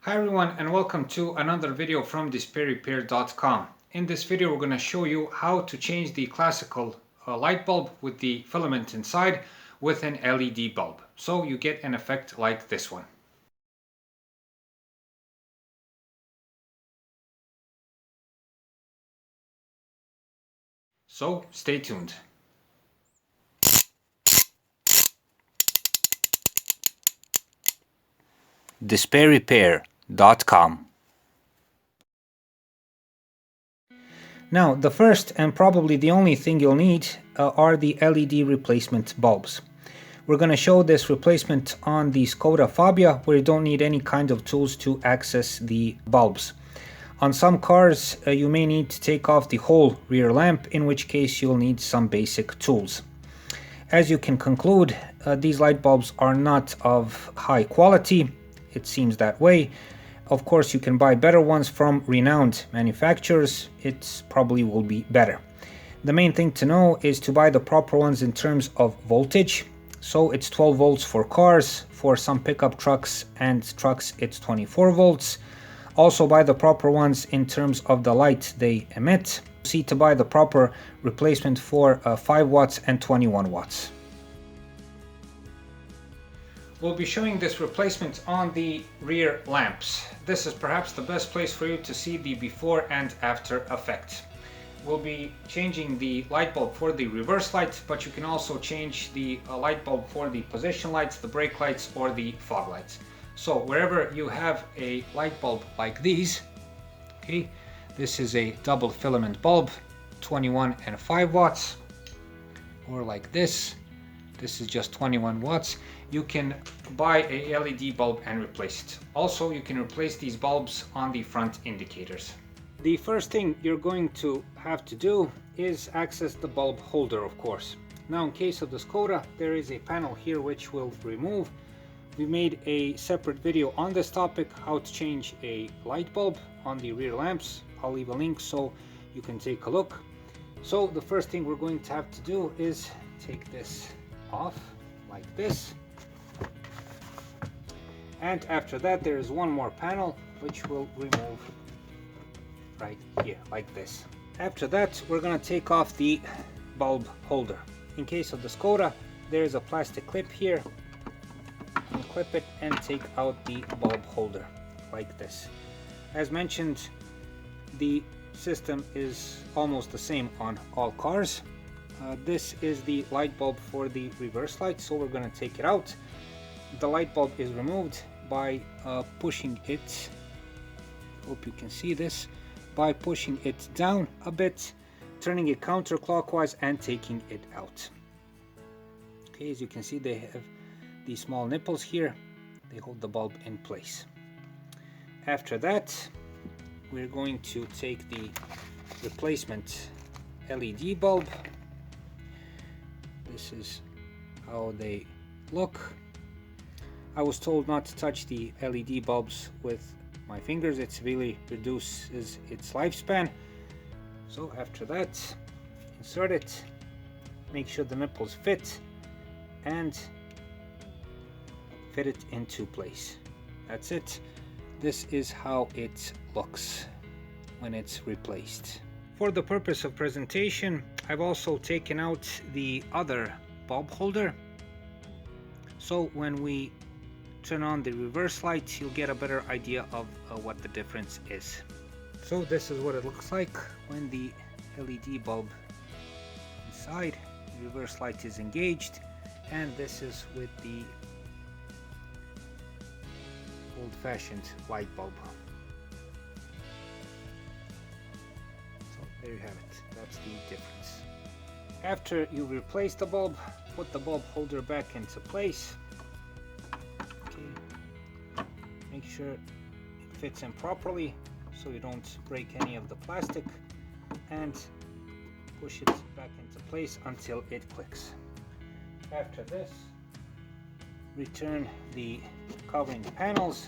Hi everyone and welcome to another video from DispairRepair.com. In this video we're going to show you how to change the classical light bulb with the filament inside with an LED bulb. So you get an effect like this one. So stay tuned. DispairRepair.com. Now, the first and probably the only thing you'll need are the LED replacement bulbs. We're going to show this replacement on the Skoda Fabia, where you don't need any kind of tools to access the bulbs. On some cars, you may need to take off the whole rear lamp, in which case you'll need some basic tools. As you can conclude, these light bulbs are not of high quality. It seems that way. Of course, you can buy better ones from renowned manufacturers. It probably will be better. The main thing to know is to buy the proper ones in terms of voltage. So it's 12 volts for cars, for some pickup trucks and trucks it's 24 volts. Also buy the proper ones in terms of the light they emit. See to buy the proper replacement for 5 watts and 21 watts. We'll be showing this replacement on the rear lamps. This is perhaps the best place for you to see the before and after effect. We'll be changing the light bulb for the reverse light, but you can also change the light bulb for the position lights, the brake lights, or the fog lights. So wherever you have a light bulb like these, okay, this is a double filament bulb, 21 and 5 watts, or like this is just 21 watts. You can buy a LED bulb and replace it. Also, you can replace these bulbs on the front indicators. The first thing you're going to have to do is access the bulb holder, of course. Now, in case of the Skoda, there is a panel here which we'll remove. We made a separate video on this topic, how to change a light bulb on the rear lamps. I'll leave a link so you can take a look. So the first thing we're going to have to do is take this off like this. And after that, there is one more panel which we'll remove right here like this. After that, we're going to take off the bulb holder. In case of the Skoda, there is a plastic clip here. Clip it and take out the bulb holder like this. As mentioned, the system is almost the same on all cars. This is the light bulb for the reverse light, so we're going to take it out. The light bulb is removed by pushing it, hope you can see this, by pushing it down a bit, turning it counterclockwise and taking it out. Okay, as you can see, they have these small nipples here. They hold the bulb in place. After that, we're going to take the replacement LED bulb. This is how they look. I was told not to touch the LED bulbs with my fingers. It severely reduces its lifespan. So after that, insert it, make sure the nipples fit, and fit it into place. That's it. This is how it looks when it's replaced. For the purpose of presentation, I've also taken out the other bulb holder. So when we turn on the reverse light, you'll get a better idea of what the difference is. So this is what it looks like when the LED bulb inside, the reverse light is engaged, and this is with the old-fashioned light bulb. So there you have it. That's the difference. After you replace the bulb, put the bulb holder back into place. Okay. Make sure it fits in properly so you don't break any of the plastic, and push it back into place until it clicks. After this, return the covering panels,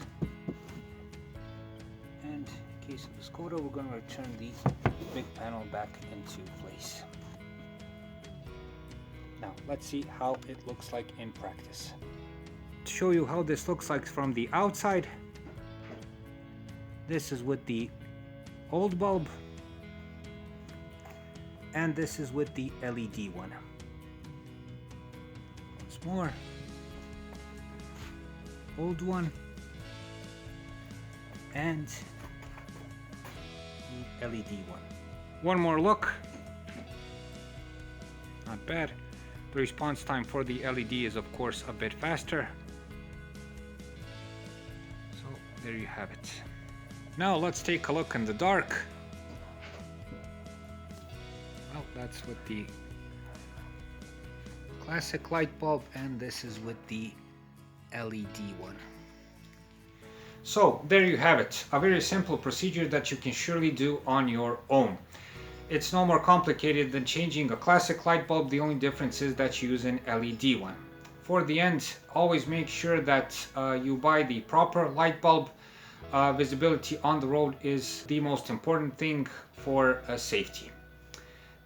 and in case of the Skoda, we're going to return the big panel back into place. Now let's see how it looks like in practice. To show you how this looks like from the outside, This is with the old bulb, and this is with the LED one. Once more. Old one and the LED one. One more look. Not bad. The response time for the LED is of course a bit faster. So there you have it. Now let's take a look in the dark. Well, that's with the classic light bulb, and this is with the LED one. So there you have it, a very simple procedure that you can surely do on your own. It's no more complicated than changing a classic light bulb. The only difference is that you use an LED one. For the end, always make sure that you buy the proper light bulb. Visibility on the road is the most important thing for safety.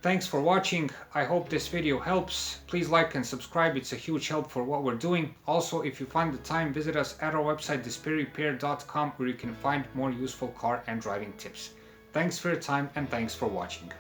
Thanks for watching. I hope this video helps. Please like and subscribe. It's a huge help for what we're doing. Also, if you find the time, visit us at our website despairrepair.com, where you can find more useful car and driving tips. Thanks for your time and thanks for watching.